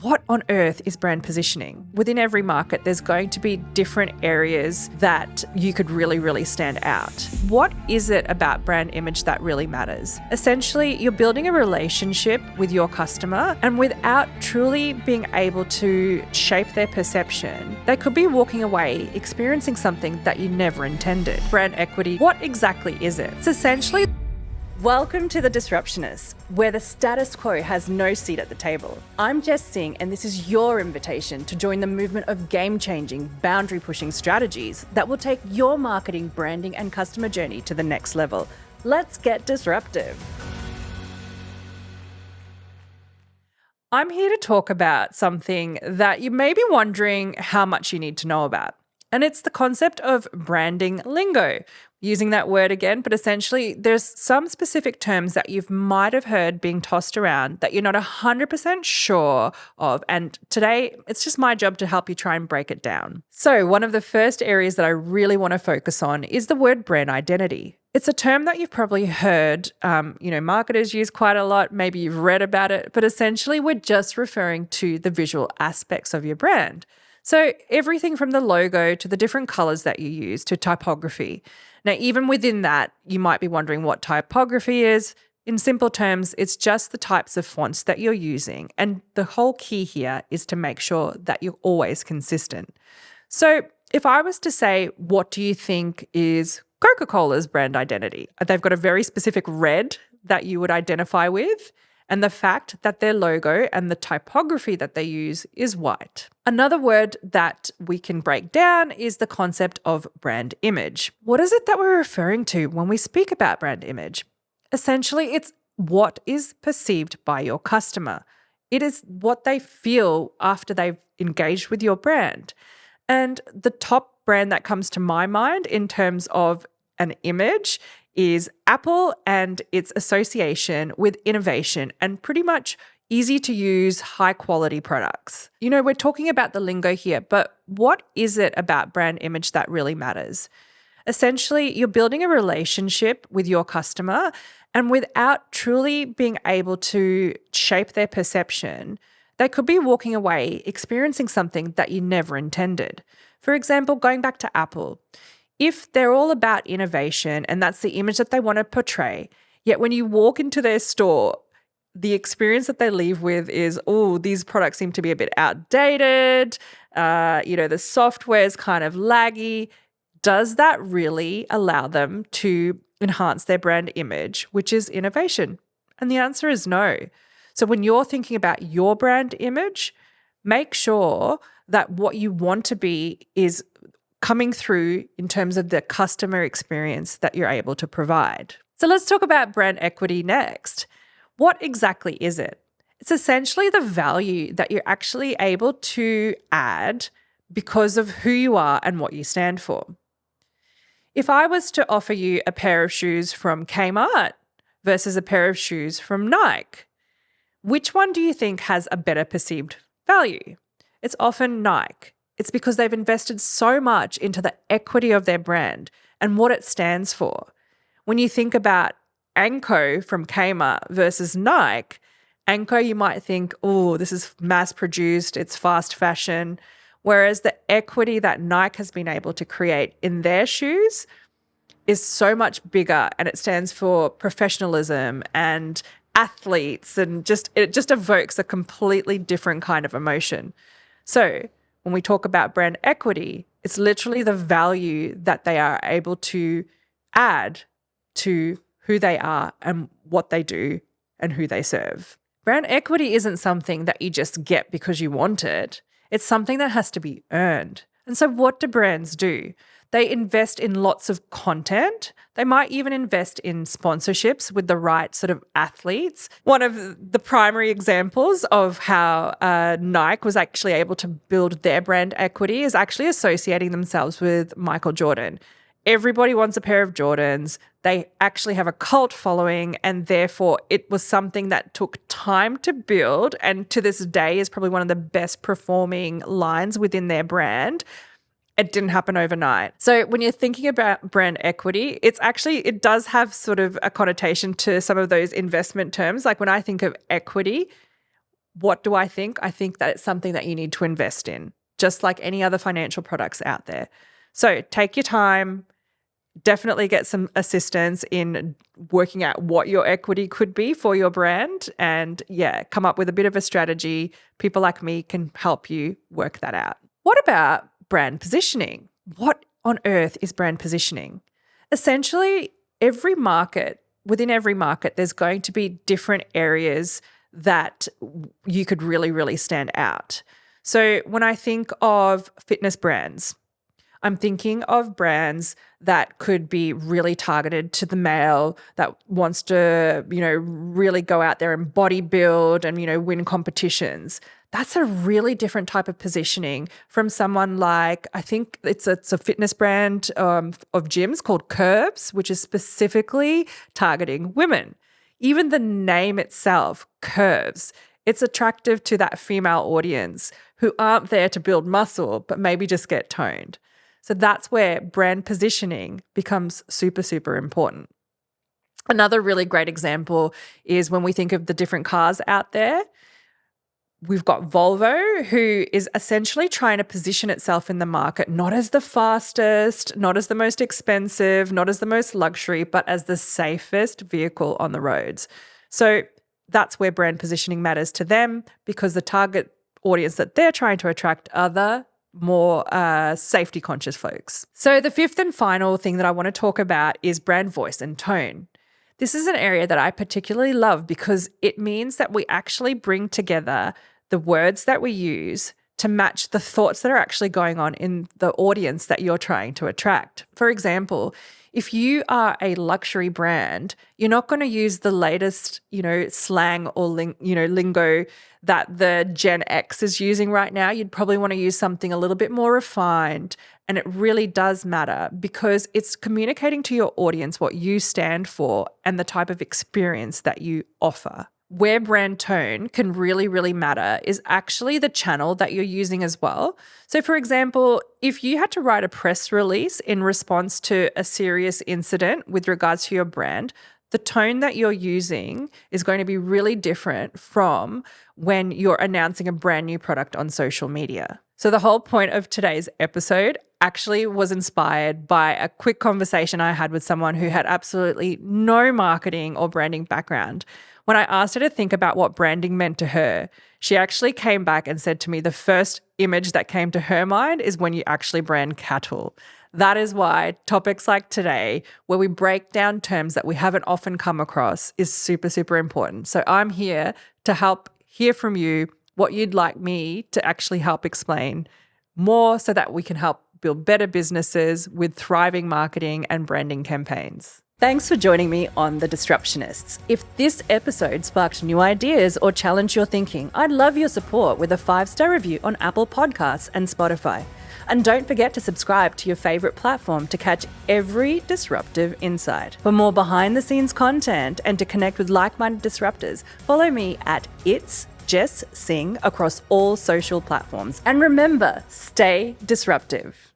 What on earth is brand positioning? Within every market, there's going to be different areas that you could really stand out. What is it about brand image that really matters? Essentially, you're building a relationship with your customer, and without truly being able to shape their perception, they could be walking away experiencing something that you never intended. Brand equity, what exactly is it? It's essentially welcome to The Disruptionists, where the status quo has no seat at the table. I'm Jess, and this is your invitation to join the movement of game-changing, boundary-pushing strategies that will take your marketing, branding, and customer journey to the next level. Let's get disruptive. I'm here to talk about something that you may be wondering how much you need to know about. And it's the concept of branding lingo. Using that word again, but essentially there's some specific terms that you might have heard being tossed around that you're not 100% sure of. And today it's just my job to help you try and break it down. So one of the first areas that I really want to focus on is the word brand identity. It's a term that you've probably heard, marketers use quite a lot. Maybe you've read about it, but essentially we're just referring to the visual aspects of your brand. So everything from the logo to the different colors that you use to typography. Now, even within that, you might be wondering what typography is. In simple terms, it's just the types of fonts that you're using. And the whole key here is to make sure that you're always consistent. So if I was to say, what do you think is Coca-Cola's brand identity? They've got a very specific red that you would identify with, and the fact that their logo and the typography that they use is white. Another word that we can break down is the concept of brand image. What is it that we're referring to when we speak about brand image? Essentially, it's what is perceived by your customer. It is what they feel after they've engaged with your brand. And the top brand that comes to my mind in terms of an image is Apple and its association with innovation and pretty much easy to use, high quality products. We're talking about the lingo here, but what is it about brand image that really matters? Essentially, you're building a relationship with your customer, and without truly being able to shape their perception, they could be walking away experiencing something that you never intended. For example, going back to Apple, if they're all about innovation and that's the image that they want to portray, yet when you walk into their store, the experience that they leave with is, oh, these products seem to be a bit outdated, the software is kind of laggy. Does that really allow them to enhance their brand image, which is innovation? And the answer is no. So when you're thinking about your brand image, make sure that what you want to be is coming through in terms of the customer experience that you're able to provide. So let's talk about brand equity next. What exactly is it? It's essentially the value that you're actually able to add because of who you are and what you stand for. If I was to offer you a pair of shoes from Kmart versus a pair of shoes from Nike, which one do you think has a better perceived value? It's often Nike. It's because they've invested so much into the equity of their brand and what it stands for. When you think about Anko from Kmart versus Nike, Anko you might think, oh, this is mass-produced, it's fast fashion, whereas the equity that Nike has been able to create in their shoes is so much bigger, and it stands for professionalism and athletes, and it just evokes a completely different kind of emotion. So when we talk about brand equity, it's literally the value that they are able to add to who they are and what they do and who they serve. Brand equity isn't something that you just get because you want it. It's something that has to be earned. And so what do brands do? They invest in lots of content. They might even invest in sponsorships with the right sort of athletes. One of the primary examples of how Nike was actually able to build their brand equity is actually associating themselves with Michael Jordan. Everybody wants a pair of Jordans. They actually have a cult following, and therefore it was something that took time to build, and to this day is probably one of the best performing lines within their brand. It didn't happen overnight. So when you're thinking about brand equity, it does have sort of a connotation to some of those investment terms. Like when I think of equity, What do I think? I think that it's something that you need to invest in, just like any other financial products out there. So take your time, definitely get some assistance in working out what your equity could be for your brand, and come up with a bit of a strategy. People like me can help you work that out. What about brand positioning? What on earth is brand positioning? Essentially, within every market, there's going to be different areas that you could really, really stand out. So when I think of fitness brands, I'm thinking of brands that could be really targeted to the male that wants to, really go out there and bodybuild and, win competitions. That's a really different type of positioning from someone like, I think it's a fitness brand of gyms called Curves, which is specifically targeting women. Even the name itself, Curves, it's attractive to that female audience who aren't there to build muscle, but maybe just get toned. So that's where brand positioning becomes super, super important. Another really great example is when we think of the different cars out there. We've got Volvo, who is essentially trying to position itself in the market, not as the fastest, not as the most expensive, not as the most luxury, but as the safest vehicle on the roads. So that's where brand positioning matters to them, because the target audience that they're trying to attract are the more safety conscious folks. So the fifth and final thing that I want to talk about is brand voice and tone. This is an area that I particularly love because it means that we actually bring together the words that we use to match the thoughts that are actually going on in the audience that you're trying to attract. For example, if you are a luxury brand, you're not going to use the latest, slang or lingo that the Gen X is using right now. You'd probably want to use something a little bit more refined. And it really does matter because it's communicating to your audience what you stand for and the type of experience that you offer. Where brand tone can really, really matter is actually the channel that you're using as well. So for example, if you had to write a press release in response to a serious incident with regards to your brand, the tone that you're using is going to be really different from when you're announcing a brand new product on social media. So the whole point of today's episode actually was inspired by a quick conversation I had with someone who had absolutely no marketing or branding background. When I asked her to think about what branding meant to her, she actually came back and said to me the first image that came to her mind is when you actually brand cattle. That is why topics like today, where we break down terms that we haven't often come across, is super, super important. So I'm here to help hear from you what you'd like me to actually help explain more so that we can help build better businesses with thriving marketing and branding campaigns. Thanks for joining me on The Disruptionists. If this episode sparked new ideas or challenged your thinking, I'd love your support with a 5-star review on Apple Podcasts and Spotify. And don't forget to subscribe to your favorite platform to catch every disruptive insight. For more behind-the-scenes content and to connect with like-minded disruptors, follow me at It's Jess Singh across all social platforms. And remember, stay disruptive.